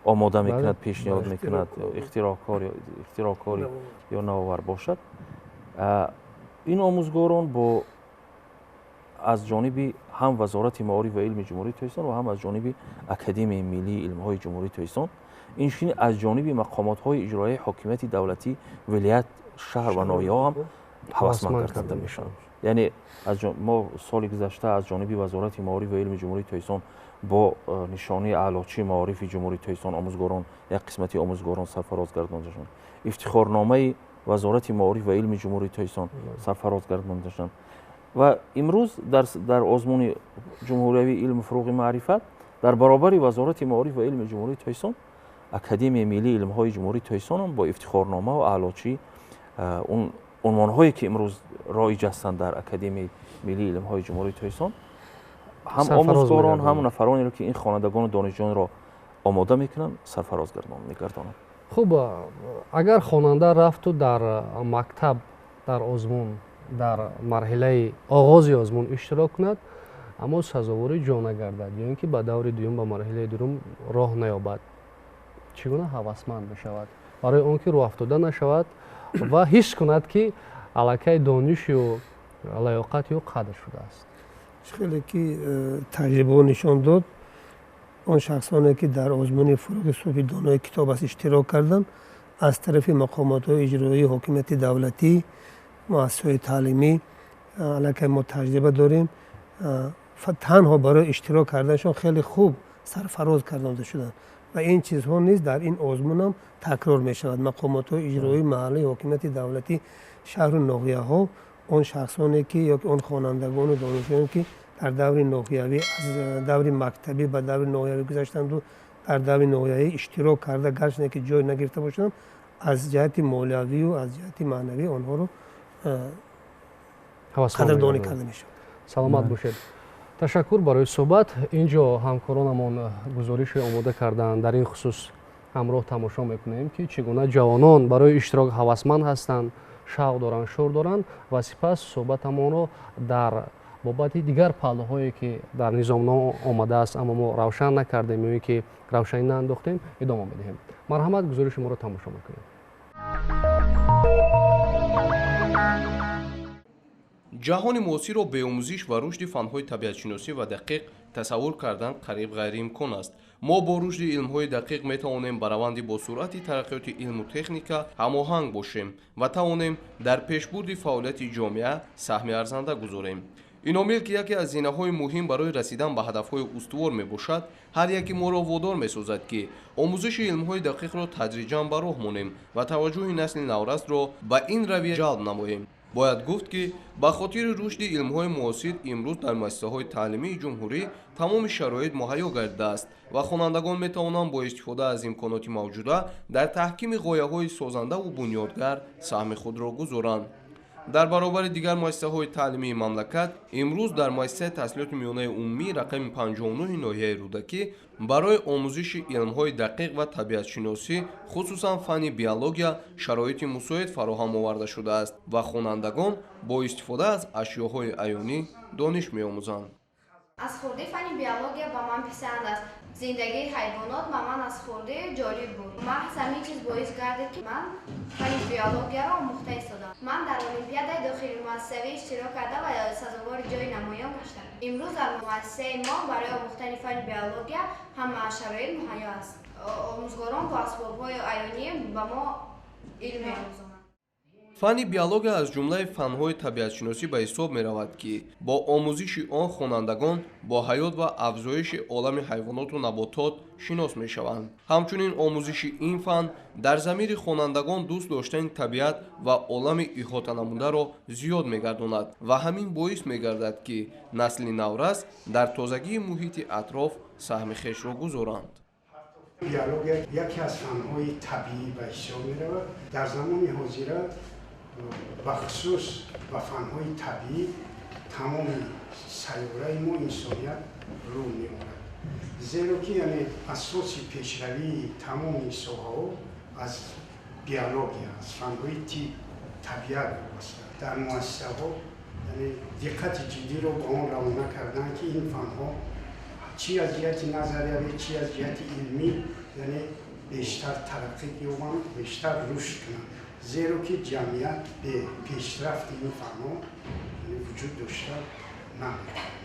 омода мекунад, пешниҳод мекунад, ихтироъкор ё навовар бошад. ин омӯзгорон бо аз ҷониби ҳам вазорати маориф ва илми ҷумҳурии Тоҷикистон ва ҳам аз ҷониби Академияи миллии илмҳои ҷумҳурии Тоҷикистон, инчунин аз ҷониби мақомотҳои иҷроии ҳокимияти давлатӣ, вилоят, шаҳр ва ноҳияҳо ҳам ҳавасманд карда мешаванд. яъне мо соли гузашта аз ҷониби вазорати маориф ва илми ҷумҳурии Тоҷикистон бо нишонии аълочии маорифи ҷумҳурии Тоҷикистон омӯзгорон, як қисмати омӯзгорон сарфароз гардонида шуданд. ифтихорномаи вазорати маориф ва илми ҷумҳурии Тоҷикистон сарфароз гардонида шуданд. ва имрӯз дар озмуни ҷумҳуриявии илму фуруғи маърифат дар баробари вазорати маориф ва илми ҷумҳурии Тоҷикистон, Академияи миллии илмҳои ҷумҳурии Тоҷикистон бо ифтихорнома ва аълочӣ унвонҳое ки имрӯз роиҷ ҳастанд дар Академияи миллии илмҳои ҷумҳурии Тоҷикистон, ҳам омӯзгорон, ҳам нафаронеро ки ин хонандагону донишҷӯёнро омода мекунанд, сарфароз мегардонанд. хуб, агар хонанда рафту дар мактаб дар озмун дар марҳилаи оғози озмун иштирок кунад, аммо сазовори ҷо нагардад ё ин ки ба даври дуюм ба марҳилаи дуюм роҳ наёбад, чӣ гуна ҳавасманд мешавад барои он ки роҳафтода нашавад ва ҳис кунад ки аллакай донишю лаёқатю қадр шудааст? хеле ки таҷрибаҳо нишон дод, он шахсоне ки дар озмуни фуруғи субҳи донои китоб аст иштирок карданд, аз тарафи мақомотҳои иҷроии ҳокимияти давлатӣ, муассисаҳои таълимӣ, аллакай мо таҷриба дорем, танҳо барои иштирок карданашон хеле хуб сарфароз гардонида шуданд ва ин чизҳо низ дар ин озмун ҳам такрор мешавад. мақомотҳои иҷроии маҳаллии ҳокимияти давлатӣ шаҳру ноҳияҳо, он шахсоне ки ё он хонандагону донишҷӯёне ки дар даври ноҳиявӣ аз даври мактабӣ ба даври ноҳиявӣ гузаштанду дар даври ноҳиявӣ иштирок карда гарчанде ки ҷой нагирифта бошанд, аз ҷиҳати молиявию аз ҷиҳати маънавӣ онҳоро қадрдонӣ карда мешавад. саломат бошед. ташаккур барои суҳбат. инҷо ҳамкоронамон гузориши омода карданд. дар ин хусус ҳамроҳ тамошо мекунем ки чӣ гуна ҷавонон барои иштирок ҳавасманд ҳастанд, шавқ доранд, шӯр доранд ва сипас суҳбатамонро дар бобати дигар паҳлӯҳое ки дар низомнома омадааст, аммо мо равшан накардем ё ин ки равшанӣ наандохтем, идома медиҳем. марҳамат, гузориши моро тамошо мекунед. ҷаҳони муосирро бе омӯзиш ва рушди фанҳои табиатшиносӣ ва дақиқ тасаввур кардан қариб ғайриимкон аст. мо бо рушди илмҳои дақиқ метавонем ба раванди босуръати тараққиёти илму техника ҳамоҳанг бошем ва тавонем дар пешбурди фаъолияти ҷомеа саҳми арзанда гузорем. ин омил ки яке аз зинаҳои муҳим барои расидан ба ҳадафҳои устувор мебошад, ҳар яки моро водор месозад ки омӯзиши илмҳои дақиқро тадриҷан ба роҳ монем ва таваҷҷӯҳи насли наврастро ба ин равия ҷалб намоем. бояд гуфт ки ба хотири рушди илмҳои муосир имрӯз дар муассисаҳои таълимии ҷумҳурӣ тамоми шароит муҳайё гардидааст ва хонандагон метавонанд бо истифода аз имконоти мавҷуда дар таҳкими ғояҳои созандаву бунёдгар саҳми худро гузоранд. дар баробари дигар муассисаҳои таълимии мамлакат имрӯз дар муассисаи таҳсилоти миёнаи умумӣ рақами 59 ноҳияи рӯдакӣ барои омӯзиши илмҳои дақиқ ва табиатшиносӣ хусусан фанни биология шароити мусоид фароҳам оварда шудааст ва хонандагон бо истифода аз ашёҳои аёнӣ дониш меомӯзанд. аз хурдӣ фанни биология ба ман писанд аст. Зиндагии ҳайвонот ба ман аз хурдӣ ҷолиб буд. Маҳз ҳамин чиз боис гардид ки ман фанни биологияро омӯхта истодам. Ман дар олимпиадаи дохили муассисавӣ иштирок карда ва сазовори ҷои намоён гаштам. имрӯз дар муассисаи мо барои омӯхтани фанни биология ҳама шароит муҳайё аст. омӯзгорон бо асбобҳои аёнӣ ба мо илм меомӯзонанд. фанни биология аз ҷумлаи фанҳои табиатшиносӣ ба ҳисоб меравад, ки бо омӯзиши он хонандагон бо ҳаёт ва афзоиши олами ҳайвоноту наботот шинос мешаванд. ҳамчунин омӯзиши ин фан дар замири хонандагон дӯст доштани табиат ва олами иҳотанамударо зиёд мегардонад ва ҳамин боис мегардад, ки насли наврас дар тозагии муҳити атроф саҳми хешро гузоранд. биология яке аз фанҳои табиӣ ба ҳисоб меравад. дар замони ҳозира бахусус ба фанҳои табиӣ тамоми сайёраи мо инсоният рӯ меорад. зеро ки яъне асоси пешравии тамоми соҳаҳо аз биология, аз фанҳои тиб, табиат вобаста. дар муассисаҳо диққати ҷиддиро ба он равона карданд, ки ин фанҳо чӣ аз ҷиҳати назариявӣ, чӣ аз ҷиҳати илмӣ яъне бештар тараққӣ ёбанд, бештар рушд кунанд. зеро ки ҷамъият бе пешрафти ин фанҳо вуҷуд дошта наметавонад.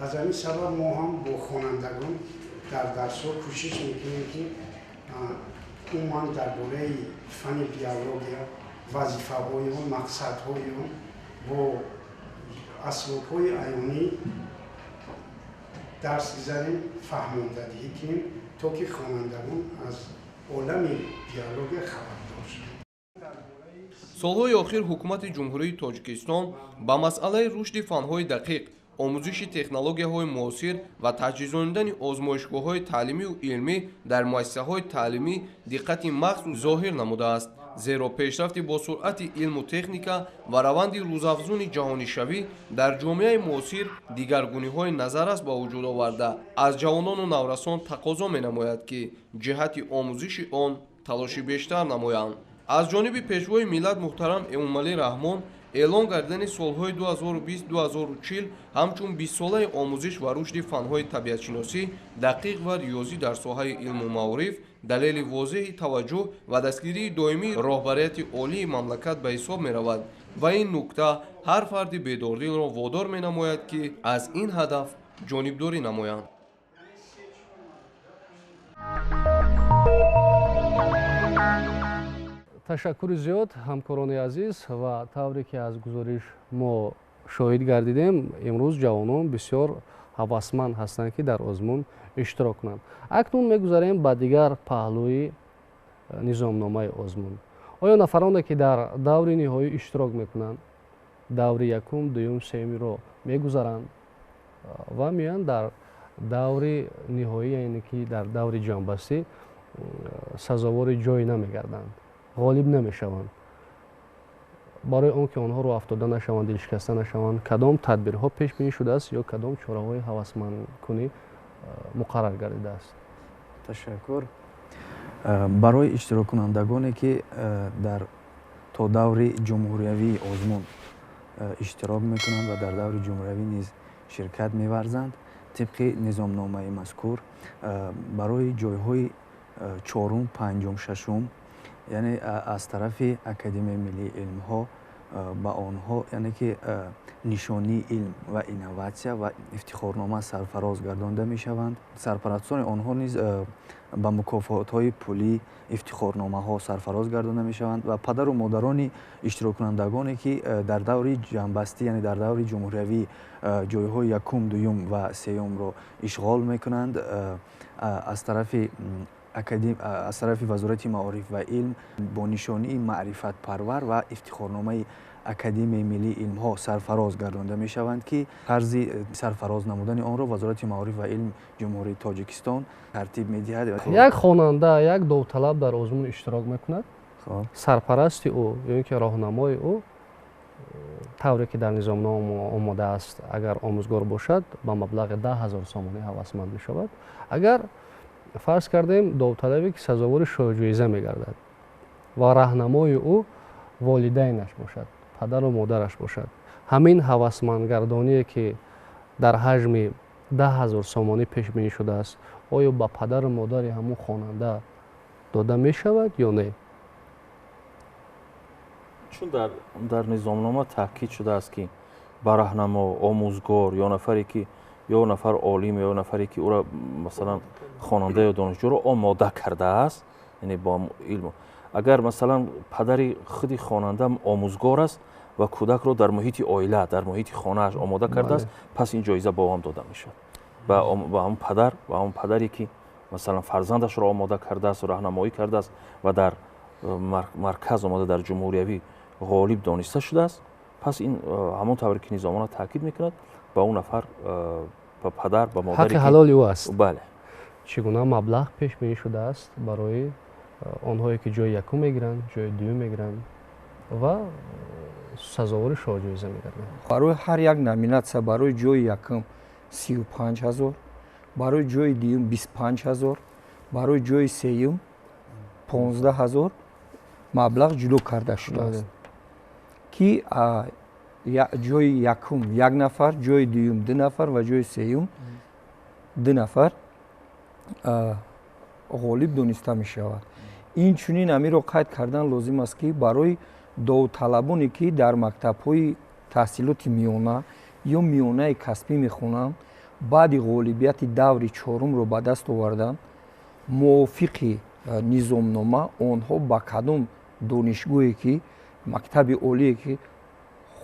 аз ҳамин сабаб мо ҳам бо хонандагон дар дарсҳо кӯшиш мекунем, ки умуман дар бораи фанни биология, вазифаҳои он, мақсадҳои он бо асбобҳои аёнӣ дарс гузарем, фаҳмондадиҳӣ кунем, то ки хонандагон аз олами биология хабардор шаванд. солҳои охир ҳукумати ҷумҳурии тоҷикистон ба масъалаи рушди фанҳои дақиқ, омӯзиши технологияҳои муосир ва таҷҳизондани озмоишгоҳҳои таълимию илмӣ дар муассисаҳои таълимӣ диққати махсус зоҳир намудааст, зеро пешрафти босуръати илму техника ва раванди рӯзафзуни ҷаҳонишавӣ дар ҷомеаи муосир дигаргуниҳои назаррас ба вуҷуд оварда аз ҷавонону наврасон тақозо менамояд, ки ҷиҳати омӯзиши он талоши бештар намоянд. аз ҷониби пешвои миллат муҳтарам Эмомалӣ Раҳмон эълон гардидани солҳои 2020-2040 ҳамчун 20-солаи омӯзиш ва рушди фанҳои табиатшиносӣ, дақиқ ва риёзӣ дар соҳаи илму маориф далели возеҳи таваҷҷӯҳ ва дастгирии доимии роҳбарияти олии мамлакат ба ҳисоб меравад ва ин нукта ҳар фарди бедордилро водор менамояд, ки аз ин ҳадаф ҷонибдорӣ намоянд. ташаккури зиёд ҳамкорони азиз ва тавре ки аз гузориш мо шоҳид гардидем, имрӯз ҷавонон бисёр ҳавасманд ҳастанд, ки дар озмун иштирок кунанд. акнун мегузарем ба дигар паҳлӯи низомномаи озмун. оё нафароне ки дар даври ниҳоӣ иштирок мекунанд, даври якум, дуюм, сеюмиро мегузаранд ва меоянд дар даври ниҳоӣ, яъне ки дар даври ҷанбастӣ сазовори ҷой намегарданд, ғолиб намешаванд. барои он ки онҳоро афтода нашаванд, дилшикаста нашаванд, кадом тадбирҳо пешбинӣ шудааст ё кадом чораҳои ҳавасмандкунӣ муқаррар гардидааст? ташаккур. барои иштироккунандагоне ки дар то даври ҷумҳуриявии озмун иштирок мекунанд ва дар даври ҷумҳуриявӣ низ ширкат меварзанд, тибқи низомномаи мазкур барои ҷойҳои чорум, панҷум, шашум, яъне аз тарафи Академияи Миллии Илмҳо ба онҳо яъне ки нишонии илм ва инноватсия ва ифтихорнома сарфароз гардонда мешаванд. Сарпарастони онҳо низ ба мукофотҳои пулӣ, ифтихорномаҳо сарфароз гардонда мешаванд ва падару модарони иштироккунандагоне ки дар даври ҷанбастӣ, яъне дар даври ҷумҳуриявӣ ҷойҳои якум, дуюм ва сеюмро ишғол мекунанд, аз тарафи Вазорати Маориф ва Илм бо нишонии маърифатпарвар ва ифтихорномаи Академияи Миллии Илмҳо сарфароз гардонда мешаванд, ки қарзи сарфароз намудани онро Вазорати Маориф ва Илм Ҷумҳурии Тоҷикистон тартиб медиҳад. як хонанда, як довталаб дар озмун иштирок мекунад, сарпарасти ӯ ё ин ки роҳнамои ӯ тавре ки дар низомнома омода аст, агар омӯзгор бошад ба маблағи 10,000 сомонӣ ҳавасманд мешавад. Агар фарз кардем довталабе ки сазовори шоҳиҷоиза мегардад ва раҳнамои ӯ волидайнаш бошад, падару модараш бошад, ҳамин ҳавасмандгардоние ки дар ҳаҷми 10,000 сомонӣ пешбинӣ шудааст, оё ба падару модари ҳамун хонанда дода мешавад ё не? чун дар низомнома таъкид шудааст ки ба раҳнамо, омӯзгор ё нафаре ки ё нафар олим ё нафаре ки ӯро масалан хонанда ё донишҷӯро омода кардааст, яъне бо илм. Агар масалан падари худи хонанда омӯзгор аст ва кӯдакро дар муҳити оила, дар муҳити хонааш омода кардааст, пас ин ҷоиза ба ом дода мешавад. Ба ҳамун падаре ки масалан фарзандашро омода кардааст, раҳнамоӣ кардааст ва дар марказ омада дар ҷумҳуриявӣ ғолиб дониста шудааст, пас ин ҳамон тавре ки низомона таъкид мекунад ба он нафар, ба падар, ба модаре ҳаққи ҳалоли ӯ аст. Бале. Чӣ гуна маблағ пешбинӣ шудааст барои онҳое ки ҷои якум мегиранд, ҷои дуюм мегиранд ва сазовори шоҳиҷоиза мегарданд? барои ҳар як номинатсия барои ҷои якум 35,000, барои ҷои дуюм 25,000, барои ҷои сеюм 15,000 маблағ ҷудо карда шудааст ки ҷои якум 1 нафар, ҷои дуюм 2 нафар ва ҷои сеюм 2 нафар ғолиб дониста мешавад. Инчунин амиро қайд кардан лозим аст ки барои довталабоне ки дар мактабҳои таҳсилоти миёна ё миёнаи касбӣ мехонанд, баъди ғолибияти даври чорумро ба даст овардан, мувофиқи низомнома онҳо ба кадом донишгоҳе ки мактаби олие ки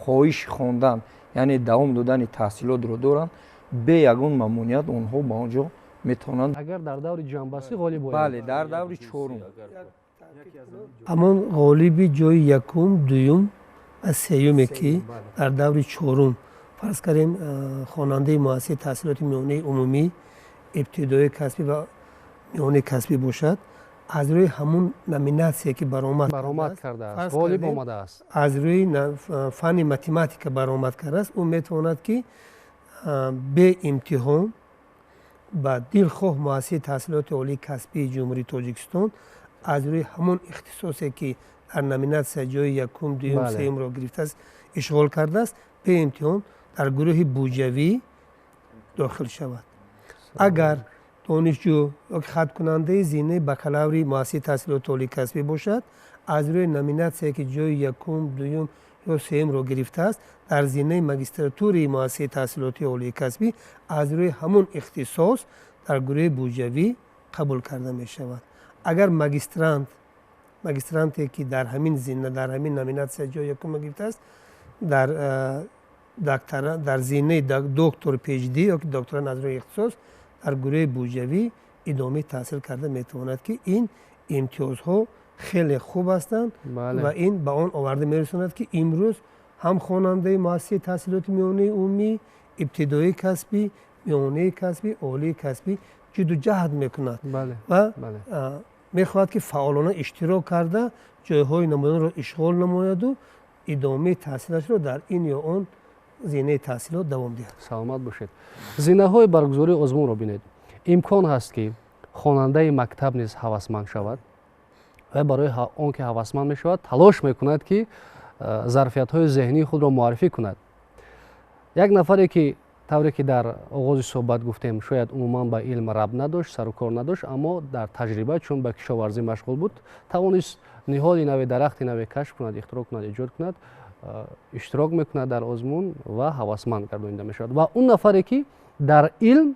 хоҳиши хондан, яъне давом додани таҳсилотро доранд, бе ягон мамнуъият онҳо ба он ҷо метавонанд. Агар дар даври ҷанбастӣ ғолиб бояд. Бале, дар даври чорум. ҳамон ғолиби ҷои якум, дуюм ва сеюме ки дар даври чорум фарз кардем хонандаи муассисаи таҳсилоти миёнаи умумӣ, ибтидоии касбӣ ва миёнаи касбӣ бошад, аз рӯи ҳамун номинатсия ки баромад кардааст, ғолиб омадааст, аз рӯи фанни математика баромад кардааст, ӯ метавонад ки бе имтиҳон ба дилхоҳ муассисаи таҳсилоти олии касбии ҷумҳурии Тоҷикистон аз рӯи ҳамон ихтисосе ки дар номинатсия ҷои якум, дуюм, сеюмро гирифтааст, ишғол кардааст, бе имтиҳон дар гурӯҳи буҷавӣ дохил шавад. Агар донишҷӯ ёки хаткунандаи зинаи бакалаври муассисаи таҳсилоти олии касбӣ бошад, аз рӯи номинатсие ки ҷои якум, дуюм ё сеюмро гирифтааст, дар зинаи магистратураи муассисаи таҳсилоти олии касбӣ аз рӯи ҳамон ихтисос дар гурӯҳи буҷавӣ қабул карда мешавад. Агар магистранте ки дар ҳамин зина, дар ҳамин номинатсия ҷои якумро гирифтааст, дар зинаи доктор PhD ёки докторан аз рӯи ихтисос дар гурӯҳи буҷавӣ идомаи таҳсил карда метавонад ки ин имтиёзҳо хеле хуб ҳастанд ва ин ба он оварда мерасонад ки имрӯз ҳам хонандаи муассисаи таҳсилоти миёнаи умумӣ, ибтидоии касбӣ, миёнаи касбӣ, олии касбӣ ҷиддуҷаҳд мекунад ва мехоҳад ки фаъолона иштирок карда ҷойҳои намоёнро ишғол намояду идомаи таҳсилашро дар ин ё он зинаи таҳсилот давом диҳад. Саломат бошед. Зинаҳои баргузории озмунро бинед. Имкон ҳаст ки хонандаи мактаб низ ҳавасманд шавад ва барои он ки ҳавасманд мешавад, талош мекунад ки зарфиятҳои зеҳнии худро муаррифӣ кунад. Як нафаре ки тавре ки дар оғози суҳбат гуфтем, шояд умуман ба илм рабт надошт, сару кор надошт, аммо дар таҷриба чун ба кишоварзӣ машғул буд, тавонист ниҳоли наве, дарахти наве кашф кунад, ихтироъ кунад, иҷод кунад, иштирок мекунад дар озмун ва ҳавасманд гардонида мешавад. Ва он нафаре ки дар илм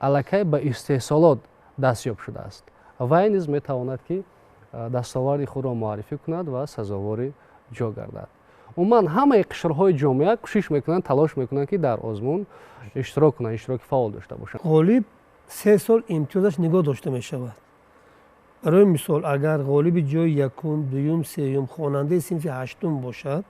аллакай ба истеҳсолот дастёб шудааст, вай низ метавонад ки дастоварди худро муаррифӣ кунад ва сазовори ҷо гардад. умуман ҳамаи қишрҳои ҷомеа кӯшиш мекунанд, талош мекунанд ки дар озмун иштирок кунанд, иштироки фаъол дошта бошанд. ғолиб 3 сол имтиёзаш нигоҳ дошта мешавад. барои мисол, агар ғолиби ҷои якум, дуюм, сеюм хонандаи синфи ҳаштум бошад,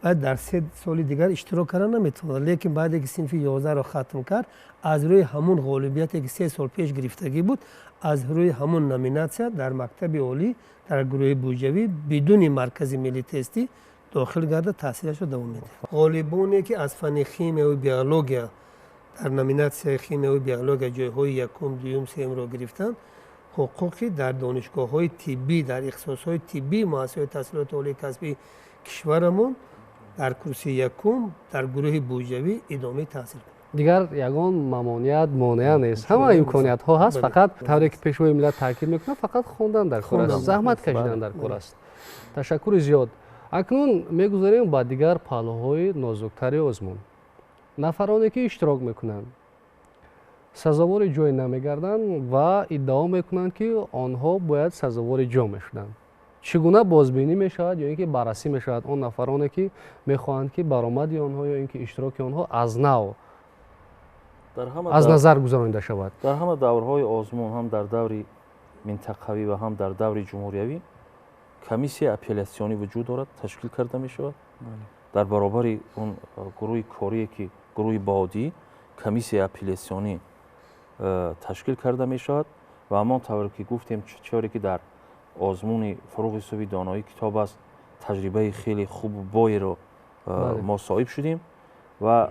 باید در 3 سال دیگر اشتراک کردن نمیتونه، لیکن بعد که صنف 11 رو ختم کرد از روی همون غالبیتی که 3 سال پیش گرفتگی بود از روی همون نامیناسیون در مکتب عالی در گروه بوجوی بدون مرکز ملی تستی داخل گردد تاثیرش رو دوام میده. غالبانی که از فن شیمی و بیولوژی در نامیناسیون شیمی و بیولوژی جایهای یکم دوم سوم را گرفتن، حقوقی در دانشگاه‌های طبی در اختصاص‌های طبی مؤسسات تحصیلات عالی کسبی کشورمون در کرسی یکم در گروه بوجوی ادامه تحصیل کنند. دیگر یگان ممانعت مانع نیست، همه امکانیت ها هست، فقط طوری که پیشوای ملت تاکید میکنه فقط خوندن در کار است، زحمت کشیدن در کار است. تشکر زیاد. اکنون میگذاریم با دیگر پهلوهای نازکتری آزمون. نفرانی که اشتراک میکنند سزاوار جای نمیگردند و ادعا میکنند که آنها باید سزاوار جا میشدند. چگونه بازبینی میشود یا اینکه بررسی میشود آن نفرانی که میخواهند که برآمدی آنها یا اینکه اشتراک آنها از نو از نظر گذرانیده شود؟ در همه دورهای آزمون، هم در دوری منطقوی و هم در دوری جمهوریوی، کمیسیون اپلیاسیونی وجود دارد، تشکیل کرده می شود. در برابر اون گروه کاری که گروه بادی کمیسیون اپلیاسیونی تشکیل کرده می شود و همان طور که گفتیم چطوری که در آزمون فروغ حسابی دانایی کتاب است، تجربه خیلی خوب و بایی رو ما صاحب شدیم و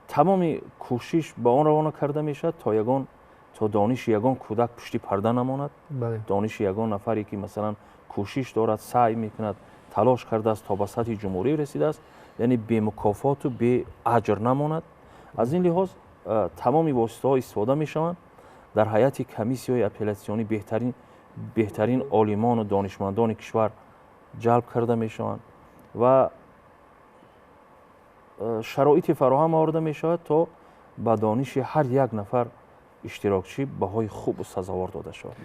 تمام کوشش با آن روانه کرده می شود تا دانش یگان کودک پشتی پرده نماند. دانش یگان نفری که مثلا کوشش دارد، سعی میکند، تلاش کرده است تا به سطح جمهوری رسیده است، یعنی بی مکافات و بی اجر نماند. از این لحاظ تمامی واسطه ها استفاده می شوند. در هیئت کمیسیون اپلیاسیونی بهترین عالمان و دانشمندان کشور جلب کرده می شوند و شرایط فراهم آورده می شود تا به دانش هر یک نفر اشتراکچی بهای خوب و سزاوار داده شود.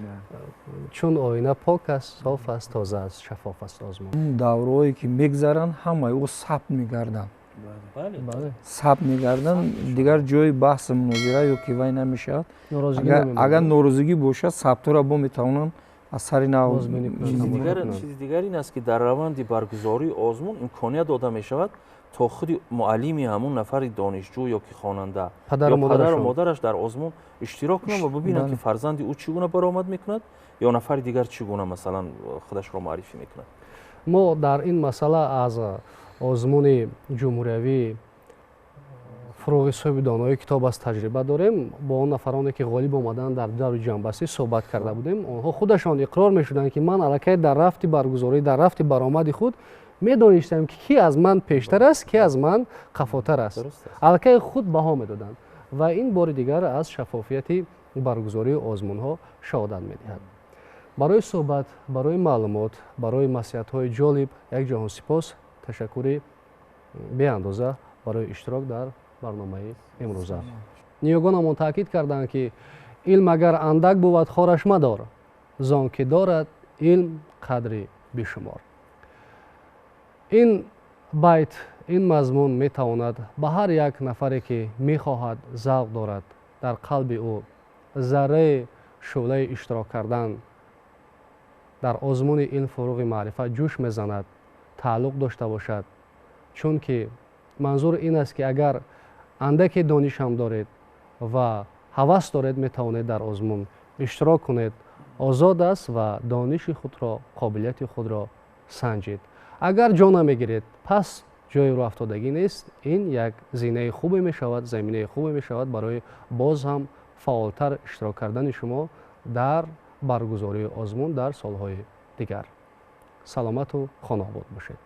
چون آینه پاک است، صاف است، تازه است، شفاف است آزمون. اون دورهایی که میگذرن همه او ثبت میگردن. ثبت میگردن، دیگر جای بحث مناظره یا کیوی نمیشد. اگر ناراضگی باشد ثبت را با میتوانند از سر نو. چیز دیگر این است که در روند برگزاری آزمون امکانیت داده می شود تا خود معلمی همون نفر دانشجو یا که خواننده پدر یا پدر و مادرش در آزمون اشتراک کنند و ببینند که فرزند او چگونه برآمد میکند یا نفر دیگر چگونه مثلا خودش را معرفی میکند. ما در این مسئله از آزمون جمهوریوی فروغ حسابی دانایی کتاب از تجربه داریم. با اون نفرانی که غالب آمدن در دور جنبستی صحبت کرده بودیم. آنها خودشان اقرار میشدند که من الکی در رفت برگزاری در رفت برآمد خود میدانستم که کی از من پیشتر است، کی از من خفاتر است. الکی خود بها میدادند و این بار دیگر از شفافیت برگزاری آزمون ها شهادت میدهد. برای صحبت، برای معلومات، برای نصیحت های جالب یک جهان سپاس. تشکر بی اندازه برای اشتراک در برنامه امروزه. نیوگانمان تاکید کردند که علم اگر اندک بود خارش مدار، زان که دارد علم قدری بیشمار. این بیت، این مضمون می تواند به هر یک نفری که می خواهد ذوق دارد در قلب او ذره شعله اشتراک کردن در آزمون علم فروغ معرفت جوش میزند تعلق داشته باشد. چون که منظور این است که اگر اندک دانش هم دارید و هوس دارید می توانید در آزمون اشتراک کنید. آزاد است و دانش خود را، قابلیت خود را سنجید. اگر جا نمیگیرید پس جای رو افتادگی نیست. این یک زینه خوبی می شود، زمینه خوبی می شود برای باز هم فعالتر اشتراک کردن شما در برگزاری آزمون در سالهای دیگر. سلامت و خانه آباد باشید.